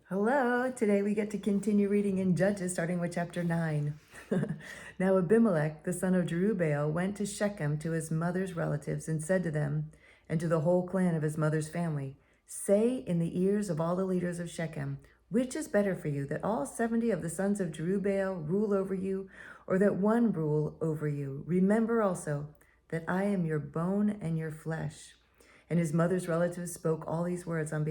Hello, today we get to continue reading in Judges, starting with chapter 9. Now Abimelech, the son of Jerubbaal, went to Shechem to his mother's relatives and said to them, and to the whole clan of his mother's family, "Say in the ears of all the leaders of Shechem, which is better for you, that all 70 of the sons of Jerubbaal rule over you, or that one rule over you? Remember also that I am your bone and your flesh." And his mother's relatives spoke all these words on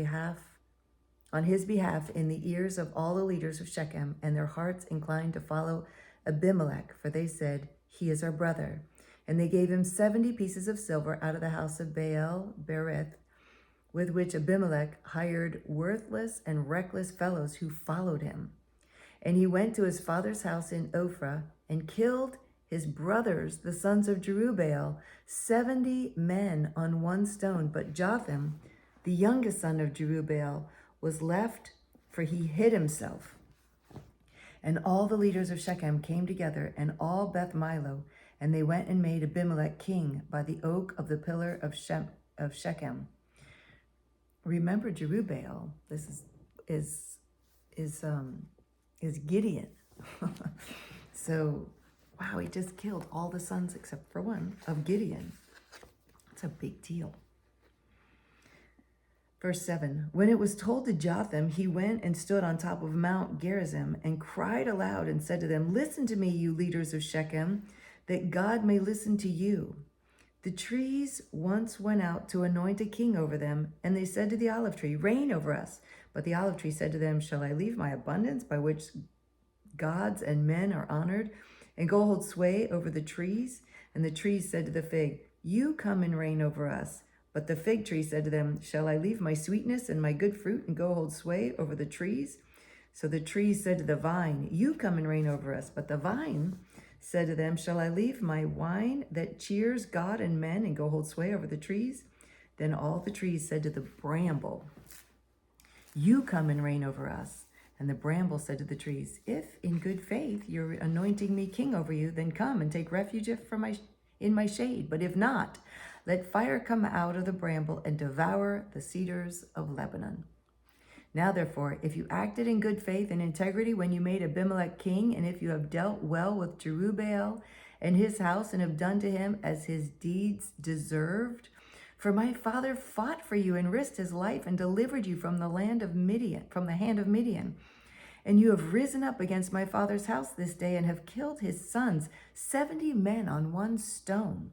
his behalf in the ears of all the leaders of Shechem, and their hearts inclined to follow Abimelech, for they said, "He is our brother." And they gave him 70 pieces of silver out of the house of Baal Berith, with which Abimelech hired worthless and reckless fellows who followed him. And he went to his father's house in Ophrah and killed his brothers, the sons of Jerubbaal, 70 men on one stone. But Jotham, the youngest son of Jerubbaal, was left, for he hid himself. And all the leaders of Shechem came together, and all Beth Milo, and they went and made Abimelech king by the oak of the pillar of Shechem. Remember Jerubbaal. This is Gideon. So, wow, he just killed all the sons except for one of Gideon. It's a big deal. Verse 7, when it was told to Jotham, he went and stood on top of Mount Gerizim and cried aloud and said to them, "Listen to me, you leaders of Shechem, that God may listen to you. The trees once went out to anoint a king over them, and they said to the olive tree, 'Reign over us.' But the olive tree said to them, 'Shall I leave my abundance by which gods and men are honored, and go hold sway over the trees?' And the trees said to the fig, 'You come and reign over us.' But the fig tree said to them, 'Shall I leave my sweetness and my good fruit and go hold sway over the trees?' So the trees said to the vine, 'You come and reign over us.' But the vine said to them, 'Shall I leave my wine that cheers God and men and go hold sway over the trees?' Then all the trees said to the bramble, 'You come and reign over us.' And the bramble said to the trees, 'If in good faith you're anointing me king over you, then come and take refuge in my shade. But if not, let fire come out of the bramble and devour the cedars of Lebanon.' Now, therefore, if you acted in good faith and integrity when you made Abimelech king, and if you have dealt well with Jerubbaal and his house and have done to him as his deeds deserved, for my father fought for you and risked his life and delivered you from the hand of Midian. And you have risen up against my father's house this day and have killed his sons, 70 men on one stone,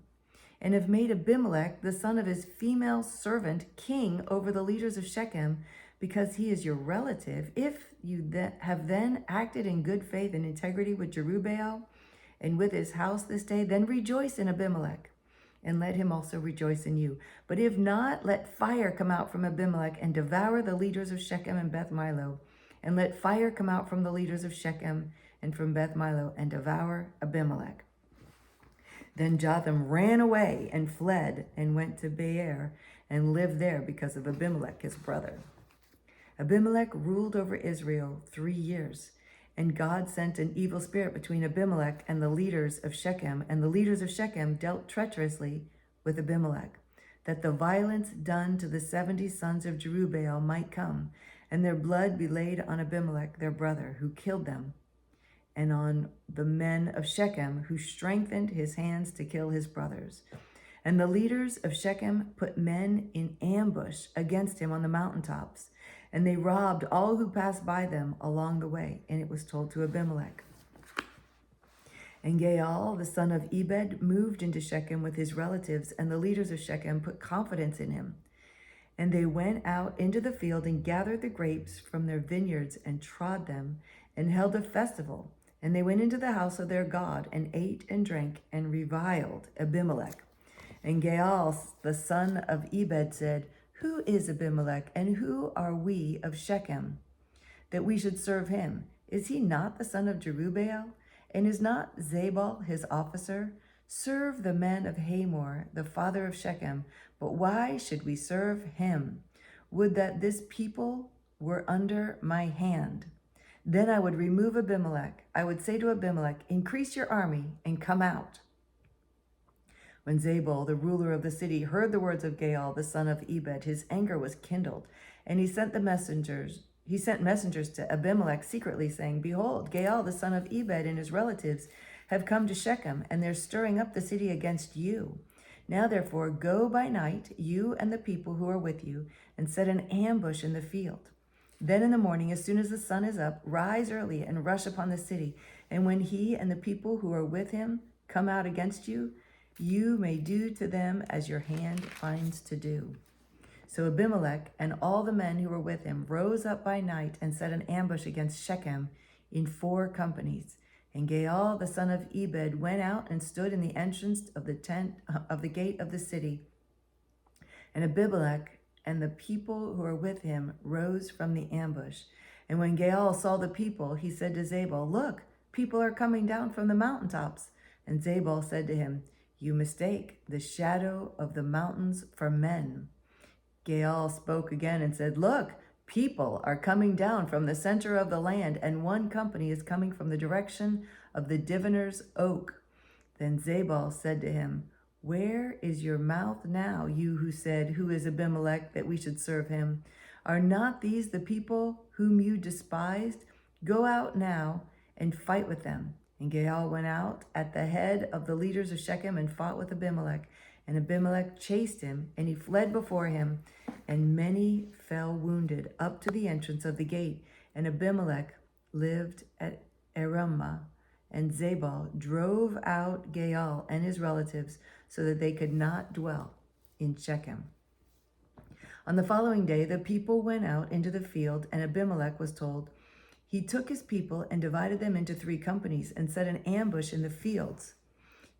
and have made Abimelech, the son of his female servant, king over the leaders of Shechem, because he is your relative. If you have then acted in good faith and integrity with Jerubbaal and with his house this day, then rejoice in Abimelech, and let him also rejoice in you. But if not, let fire come out from Abimelech and devour the leaders of Shechem and Beth Milo, and let fire come out from the leaders of Shechem and from Beth Milo and devour Abimelech." Then Jotham ran away and fled and went to Beer and lived there because of Abimelech, his brother. Abimelech ruled over Israel 3 years, and God sent an evil spirit between Abimelech and the leaders of Shechem, and the leaders of Shechem dealt treacherously with Abimelech, that the violence done to the 70 sons of Jerubbaal might come, and their blood be laid on Abimelech, their brother, who killed them, and on the men of Shechem, who strengthened his hands to kill his brothers. And the leaders of Shechem put men in ambush against him on the mountaintops, and they robbed all who passed by them along the way. And it was told to Abimelech. And Gaal, the son of Ebed, moved into Shechem with his relatives, and the leaders of Shechem put confidence in him. And they went out into the field and gathered the grapes from their vineyards and trod them and held a festival. And they went into the house of their God and ate and drank and reviled Abimelech. And Gaal, the son of Ebed, said, "Who is Abimelech, and who are we of Shechem, that we should serve him? Is he not the son of Jerubbaal? And is not Zabal his officer? Serve the men of Hamor, the father of Shechem. But why should we serve him? Would that this people were under my hand. Then I would remove Abimelech. I would say to Abimelech, 'Increase your army and come out.'" When Zabal, the ruler of the city, heard the words of Gaal, the son of Ebed, his anger was kindled, and he sent the messengers he sent messengers to Abimelech secretly, saying, "Behold, Gaal the son of Ebed and his relatives have come to Shechem, and they're stirring up the city against you. Now therefore go by night, you and the people who are with you, and set an ambush in the field. Then in the morning, as soon as the sun is up, rise early and rush upon the city. And when he and the people who are with him come out against you, you may do to them as your hand finds to do." So Abimelech and all the men who were with him rose up by night and set an ambush against Shechem in 4 companies. And Gaal the son of Ebed went out and stood in the entrance of the gate of the city. And Abimelech and the people who were with him rose from the ambush. And when Gaal saw the people, he said to Zabal, "Look, people are coming down from the mountaintops." And Zabal said to him, "You mistake the shadow of the mountains for men." Gaal spoke again and said, "Look, people are coming down from the center of the land, and 1 company is coming from the direction of the diviner's oak." Then Zabal said to him, "Where is your mouth now, you who said, 'Who is Abimelech, that we should serve him?' Are not these the people whom you despised? Go out now and fight with them." And Gaal went out at the head of the leaders of Shechem and fought with Abimelech. And Abimelech chased him, and he fled before him, and many fell wounded up to the entrance of the gate. And Abimelech lived at Arumah, and Zabal drove out Gaal and his relatives so that they could not dwell in Shechem. On the following day, the people went out into the field, and Abimelech was told. He took his people and divided them into 3 companies and set an ambush in the fields.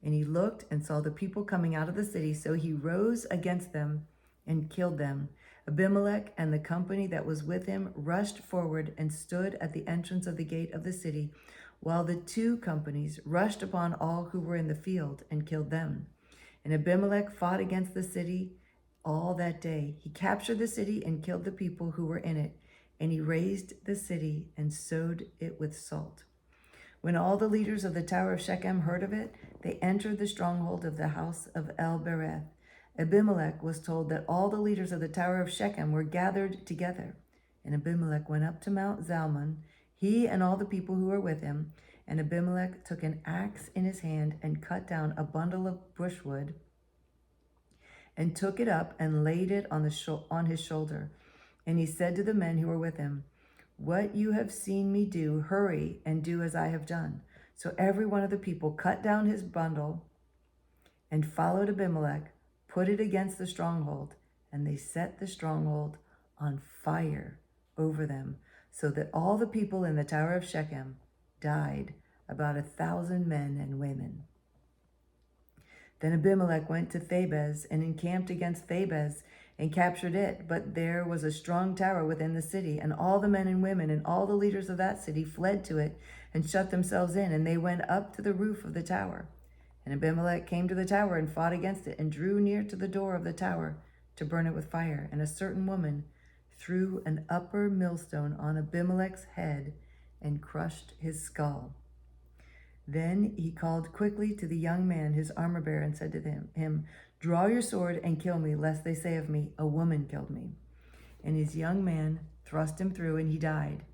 And he looked and saw the people coming out of the city, so he rose against them and killed them. Abimelech and the company that was with him rushed forward and stood at the entrance of the gate of the city, while the 2 companies rushed upon all who were in the field and killed them. And Abimelech fought against the city all that day. He captured the city and killed the people who were in it, and he razed the city and sowed it with salt. When all the leaders of the tower of Shechem heard of it, they entered the stronghold of the house of El-Bereth. Abimelech was told that all the leaders of the tower of Shechem were gathered together. And Abimelech went up to Mount Zalmon, he and all the people who were with him. And Abimelech took an axe in his hand and cut down a bundle of brushwood and took it up and laid it on his shoulder. And he said to the men who were with him, "What you have seen me do, hurry and do as I have done." So every one of the people cut down his bundle and followed Abimelech, put it against the stronghold, and they set the stronghold on fire over them, so that all the people in the tower of Shechem died, about 1,000 men and women. Then Abimelech went to Thebez and encamped against Thebez and captured it. But there was a strong tower within the city, and all the men and women and all the leaders of that city fled to it and shut themselves in, and they went up to the roof of the tower. And Abimelech came to the tower and fought against it and drew near to the door of the tower to burn it with fire. And a certain woman threw an upper millstone on Abimelech's head and crushed his skull. Then he called quickly to the young man, his armor bearer, and said to him, "Draw your sword and kill me, lest they say of me, 'A woman killed me.'" And his young man thrust him through, and he died.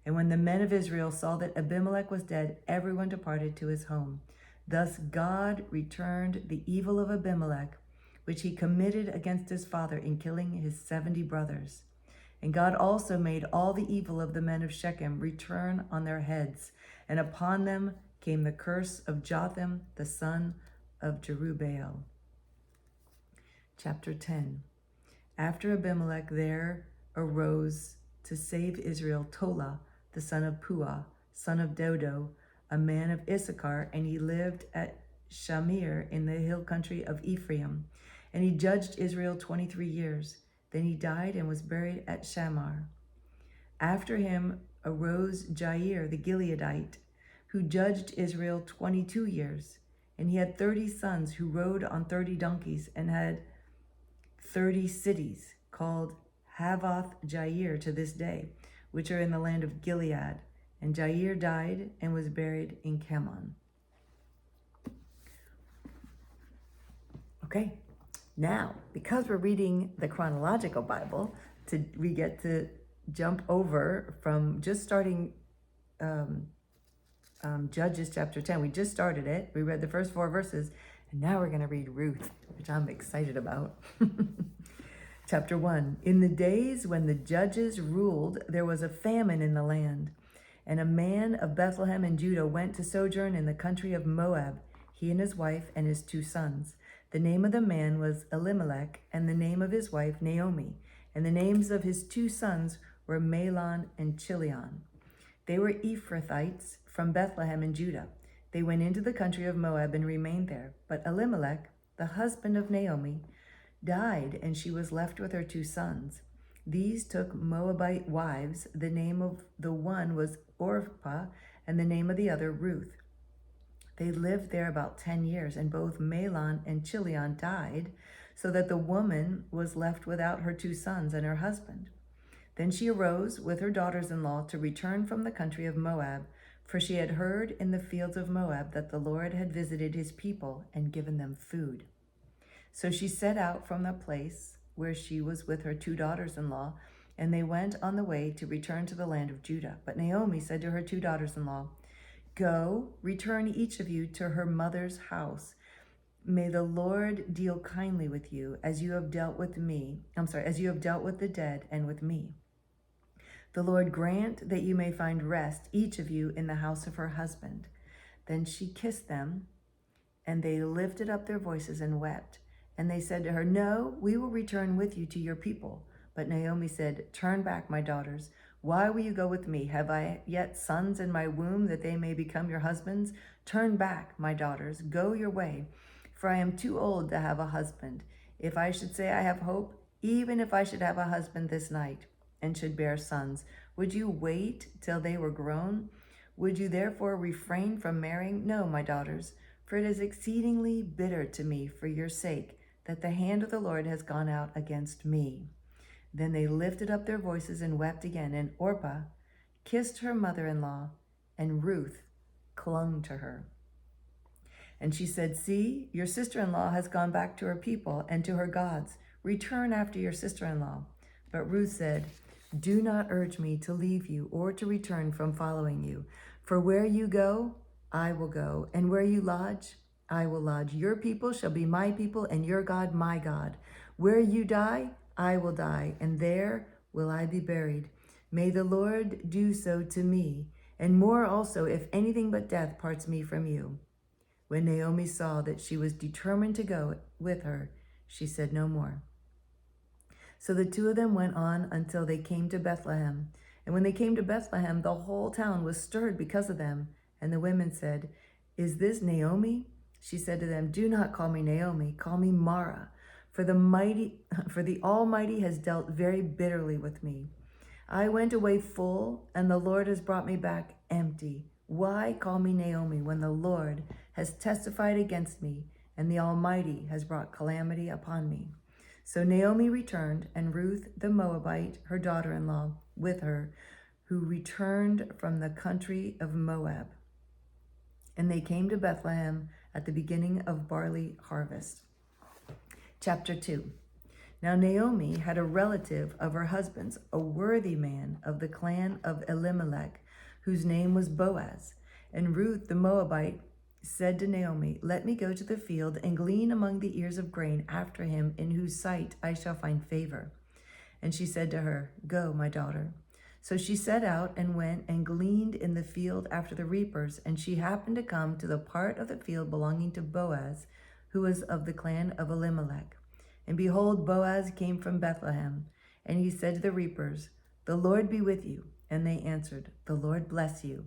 And when the men of Israel saw that Abimelech was dead, everyone departed to his home. Thus God returned the evil of Abimelech, which he committed against his father in killing his 70 brothers. And God also made all the evil of the men of Shechem return on their heads, and upon them came the curse of Jotham, the son of Jerubbaal. Chapter 10. After Abimelech there arose to save Israel Tola, the son of Puah, son of Dodo, a man of Issachar, and he lived at Shamir in the hill country of Ephraim. And he judged Israel 23 years. Then he died and was buried at Shamar. After him arose Jair the Gileadite, who judged Israel 22 years. And he had 30 sons who rode on 30 donkeys and had 30 cities called Havoth Jair to this day, which are in the land of Gilead. And Jair died and was buried in Chemon. Okay, now, because we're reading the Chronological Bible, we get to jump over from just starting Judges chapter 10. We just started it. We read the first 4 verses, and now we're going to read Ruth, which I'm excited about. Chapter 1. In the days when the judges ruled, there was a famine in the land. And a man of Bethlehem in Judah went to sojourn in the country of Moab, he and his wife and his 2 sons. The name of the man was Abimelech, and the name of his wife Naomi. And the names of his 2 sons were Mahlon and Chilion. They were Ephrathites from Bethlehem in Judah. They went into the country of Moab and remained there. But Abimelech, the husband of Naomi, died, and she was left with her 2 sons. These took Moabite wives. The name of the one was Orpah, and the name of the other Ruth. They lived there about 10 years, and both Mahlon and Chilion died, so that the woman was left without her 2 sons and her husband. Then she arose with her daughters-in-law to return from the country of Moab, for she had heard in the fields of Moab that the Lord had visited his people and given them food. So she set out from the place where she was with her 2 daughters-in-law, and they went on the way to return to the land of Judah. But Naomi said to her 2 daughters-in-law, "Go, return each of you to her mother's house. May the Lord deal kindly with you as you have dealt with the dead and with me. The Lord grant that you may find rest, each of you, in the house of her husband." Then she kissed them, and they lifted up their voices and wept. And they said to her, "No, we will return with you to your people." But Naomi said, "Turn back, my daughters. Why will you go with me? Have I yet sons in my womb that they may become your husbands? Turn back, my daughters. Go your way, for I am too old to have a husband. If I should say I have hope, even if I should have a husband this night, and should bear sons, would you wait till they were grown? Would you therefore refrain from marrying? No, my daughters, for it is exceedingly bitter to me for your sake that the hand of the Lord has gone out against me." Then they lifted up their voices and wept again, and Orpah kissed her mother-in-law, and Ruth clung to her. And she said, "See, your sister-in-law has gone back to her people and to her gods. Return after your sister-in-law." But Ruth said, "Do not urge me to leave you or to return from following you. For where you go, I will go, and where you lodge, I will lodge. Your people shall be my people, and your God my God. Where you die, I will die, and there will I be buried. May the Lord do so to me, and more also, if anything but death parts me from you." When Naomi saw that she was determined to go with her, she said no more. So the 2 of them went on until they came to Bethlehem. And when they came to Bethlehem, the whole town was stirred because of them. And the women said, "Is this Naomi?" She said to them, "Do not call me Naomi, call me Mara, for the Almighty has dealt very bitterly with me. I went away full, and the Lord has brought me back empty. Why call me Naomi when the Lord has testified against me, and the Almighty has brought calamity upon me?" So Naomi returned, and Ruth the Moabite, her daughter-in-law, with her, who returned from the country of Moab. And they came to Bethlehem at the beginning of barley harvest. Chapter 2. Now Naomi had a relative of her husband's, a worthy man of the clan of Elimelech, whose name was Boaz. And Ruth the Moabite said to Naomi, "Let me go to the field and glean among the ears of grain after him, in whose sight I shall find favor." And she said to her, "Go, my daughter." So she set out and went and gleaned in the field after the reapers, and she happened to come to the part of the field belonging to Boaz, who was of the clan of Elimelech. And behold, Boaz came from Bethlehem, and he said to the reapers, "The Lord be with you." And they answered, "The Lord bless you."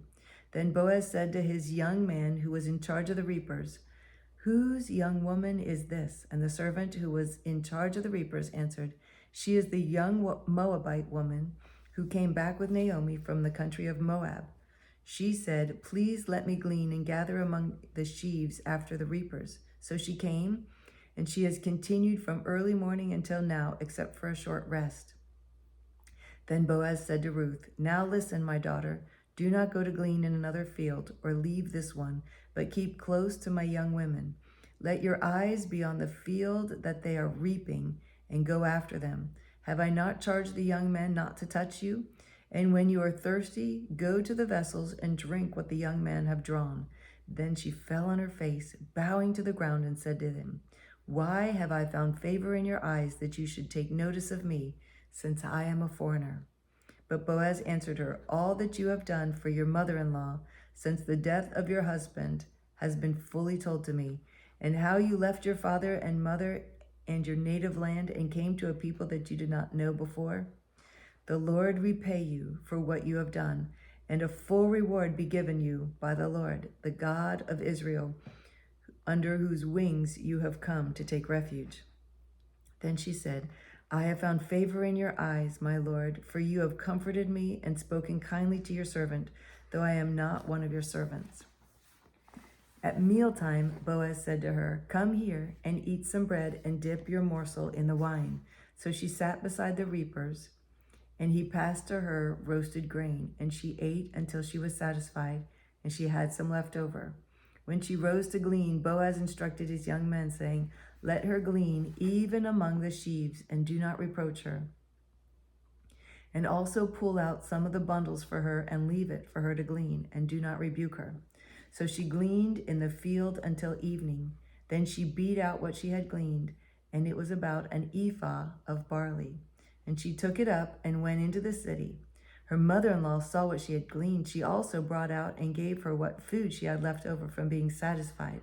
Then Boaz said to his young man who was in charge of the reapers, "Whose young woman is this?" And the servant who was in charge of the reapers answered, "She is the young Moabite woman who came back with Naomi from the country of Moab. She said, 'Please let me glean and gather among the sheaves after the reapers.' So she came, and she has continued from early morning until now, except for a short rest." Then Boaz said to Ruth, "Now listen, my daughter. Do not go to glean in another field or leave this one, but keep close to my young women. Let your eyes be on the field that they are reaping, and go after them. Have I not charged the young men not to touch you? And when you are thirsty, go to the vessels and drink what the young men have drawn. Then she fell on her face, bowing to the ground, and said to him, Why have I found favor in your eyes that you should take notice of me, since I am a foreigner? But Boaz answered her, All that you have done for your mother-in-law since the death of your husband has been fully told to me, and how you left your father and mother and your native land and came to a people that you did not know before. The Lord repay you for what you have done, and a full reward be given you by the Lord, the God of Israel, under whose wings you have come to take refuge. Then she said, I have found favor in your eyes, my Lord, for you have comforted me and spoken kindly to your servant, though I am not one of your servants. At mealtime, Boaz said to her, Come here and eat some bread and dip your morsel in the wine. So she sat beside the reapers, and he passed to her roasted grain, and she ate until she was satisfied, and she had some left over. When she rose to glean, Boaz instructed his young men, saying, Let her glean even among the sheaves, and do not reproach her. And also pull out some of the bundles for her, and leave it for her to glean, and do not rebuke her. So she gleaned in the field until evening. Then she beat out what she had gleaned, and it was about an ephah of barley. And she took it up and went into the city. Her mother-in-law saw what she had gleaned. She also brought out and gave her what food she had left over from being satisfied.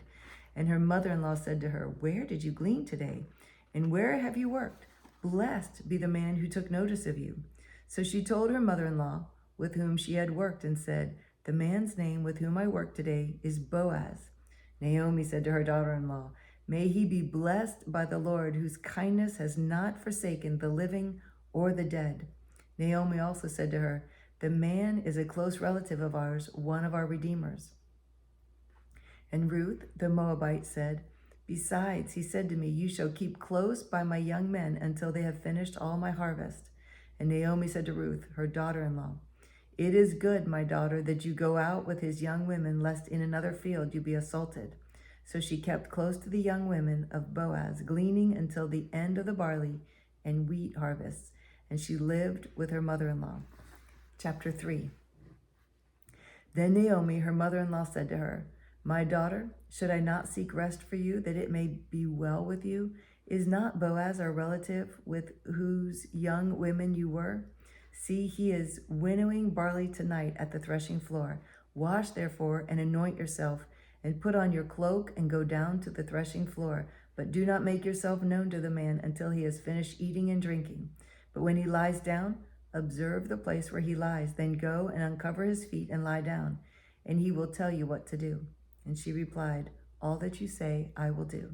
And her mother-in-law said to her, Where did you glean today? And where have you worked? Blessed be the man who took notice of you. So she told her mother-in-law with whom she had worked and said, The man's name with whom I work today is Boaz. Naomi said to her daughter-in-law, May he be blessed by the Lord, whose kindness has not forsaken the living or the dead. Naomi also said to her, The man is a close relative of ours, one of our redeemers. And Ruth, the Moabite, said, Besides, he said to me, You shall keep close by my young men until they have finished all my harvest. And Naomi said to Ruth, her daughter-in-law, It is good, my daughter, that you go out with his young women, lest in another field you be assaulted. So she kept close to the young women of Boaz, gleaning until the end of the barley and wheat harvests, and she lived with her mother-in-law. Chapter 3. Then Naomi, her mother-in-law, said to her, My daughter, should I not seek rest for you, that it may be well with you? Is not Boaz our relative, with whose young women you were? See, he is winnowing barley tonight at the threshing floor. Wash, therefore, and anoint yourself, and put on your cloak and go down to the threshing floor. But do not make yourself known to the man until he has finished eating and drinking. But when he lies down, observe the place where he lies. Then go and uncover his feet and lie down, and he will tell you what to do. And she replied, All that you say, I will do.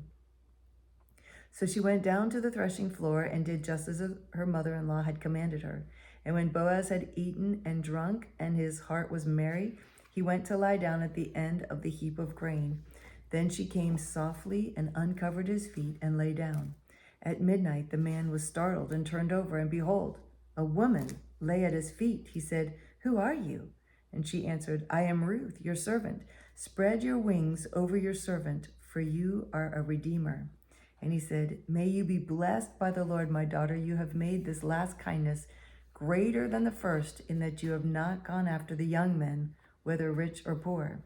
So she went down to the threshing floor and did just as her mother-in-law had commanded her. And when Boaz had eaten and drunk, and his heart was merry, he went to lie down at the end of the heap of grain. Then she came softly and uncovered his feet and lay down. At midnight the man was startled and turned over, and behold, a woman lay at his feet. He said, Who are you? And she answered, I am Ruth, your servant. Spread your wings over your servant, for you are a redeemer. And he said, May you be blessed by the Lord, my daughter. You have made this last kindness greater than the first, in that you have not gone after the young men, whether rich or poor.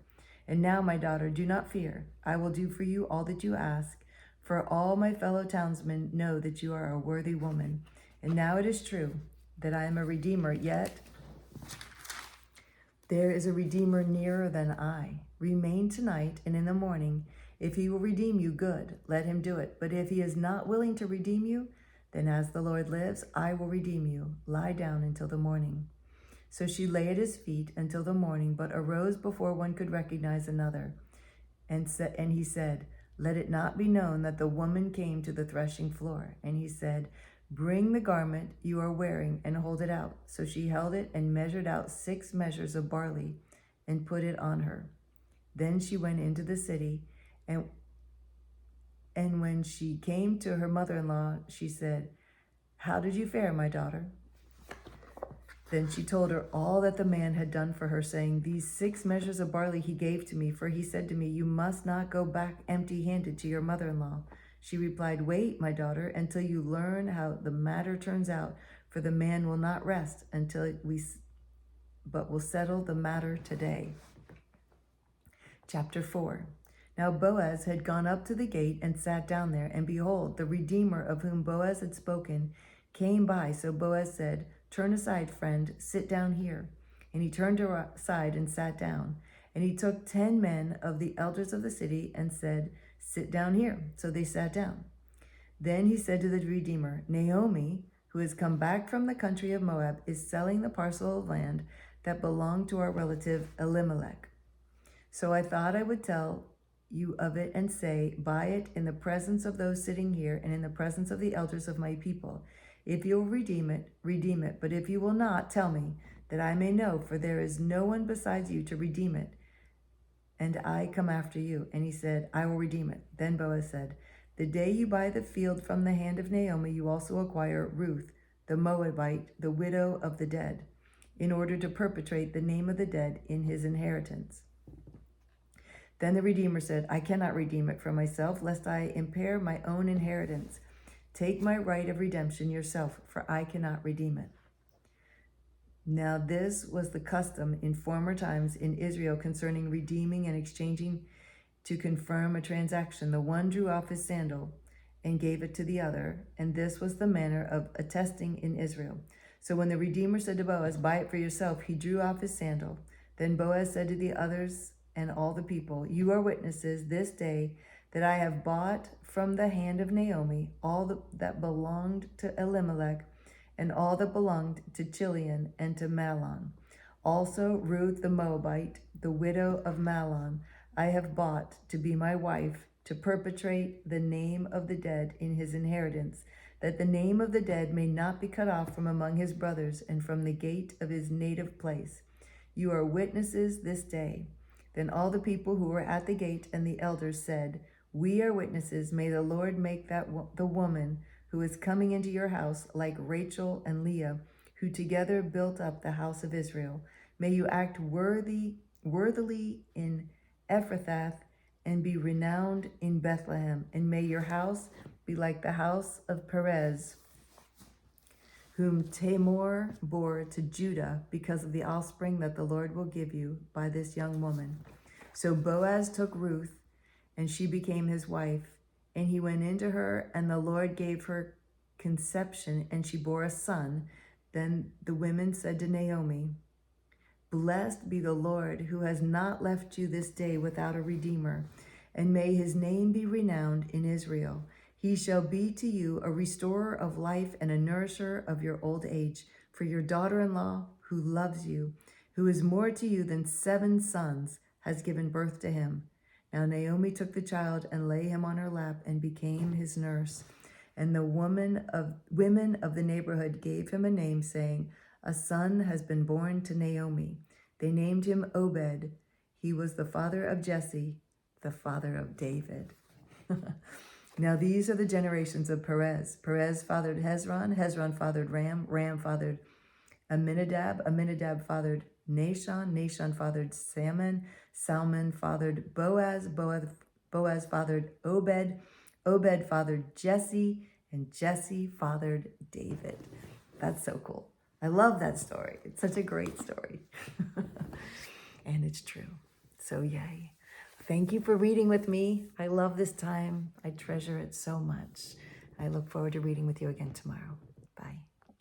And now, my daughter, do not fear. I will do for you all that you ask, for all my fellow townsmen know that you are a worthy woman. And now it is true that I am a redeemer, yet there is a redeemer nearer than I. Remain tonight, and in the morning, if he will redeem you, good, let him do it. But if he is not willing to redeem you, then as the Lord lives, I will redeem you. Lie down until the morning. So she lay at his feet until the morning, but arose before one could recognize another. And he said, Let it not be known that the woman came to the threshing floor. And he said, Bring the garment you are wearing and hold it out. So she held it and measured out 6 measures of barley and put it on her. Then she went into the city, and when she came to her mother-in-law, she said, How did you fare, my daughter? Then she told her all that the man had done for her, saying, These 6 measures of barley he gave to me, for he said to me, You must not go back empty-handed to your mother-in-law. She replied, "Wait, my daughter, until you learn how the matter turns out, for the man will not rest but will settle the matter today." Chapter 4. Now Boaz had gone up to the gate and sat down there, and behold, the Redeemer of whom Boaz had spoken came by. So Boaz said, "Turn aside, friend, sit down here." And he turned aside and sat down. And he took 10 men of the elders of the city and said, "Sit down here." So they sat down. Then he said to the Redeemer, "Naomi, who has come back from the country of Moab, is selling the parcel of land that belonged to our relative Abimelech. So I thought I would tell you of it and say, buy it in the presence of those sitting here and in the presence of the elders of my people. If you will redeem it, redeem it. But if you will not, tell me, that I may know, for there is no one besides you to redeem it. And I come after you." And he said, "I will redeem it." Then Boaz said, "The day you buy the field from the hand of Naomi, you also acquire Ruth, the Moabite, the widow of the dead, in order to perpetuate the name of the dead in his inheritance." Then the Redeemer said, "I cannot redeem it for myself, lest I impair my own inheritance. Take my right of redemption yourself, for I cannot redeem it." Now this was the custom in former times in Israel concerning redeeming and exchanging to confirm a transaction. The one drew off his sandal and gave it to the other, and this was the manner of attesting in Israel. So when the Redeemer said to Boaz, "Buy it for yourself," he drew off his sandal. Then Boaz said to the others and all the people, "You are witnesses this day that I have bought from the hand of Naomi all that belonged to Elimelech, and all that belonged to Chilion and to Mahlon. Also Ruth the Moabite, the widow of Mahlon, I have bought to be my wife, to perpetuate the name of the dead in his inheritance, that the name of the dead may not be cut off from among his brothers and from the gate of his native place. You are witnesses this day." Then all the people who were at the gate and the elders said, "We are witnesses. May the Lord make the woman who is coming into your house like Rachel and Leah, who together built up the house of Israel. May you act worthily in Ephrathah and be renowned in Bethlehem. And may your house be like the house of Perez, whom Tamar bore to Judah, because of the offspring that the Lord will give you by this young woman." So Boaz took Ruth, and she became his wife. And he went into her, and the Lord gave her conception, and she bore a son. Then the women said to Naomi, "Blessed be the Lord, who has not left you this day without a redeemer, and may his name be renowned in Israel. He shall be to you a restorer of life and a nourisher of your old age, for your daughter-in-law, who loves you, who is more to you than 7 sons, has given birth to him." Now Naomi took the child and laid him on her lap and became his nurse. And the women of the neighborhood gave him a name, saying, "A son has been born to Naomi." They named him Obed. He was the father of Jesse, the father of David. Now these are the generations of Perez. Perez fathered Hezron. Hezron fathered Ram. Ram fathered Aminadab. Aminadab fathered Nahshon. Nahshon fathered Salmon. Salmon fathered Boaz. Boaz fathered Obed. Obed fathered Jesse. And Jesse fathered David. That's so cool. I love that story. It's such a great story. And it's true. So yay. Thank you for reading with me. I love this time. I treasure it so much. I look forward to reading with you again tomorrow. Bye.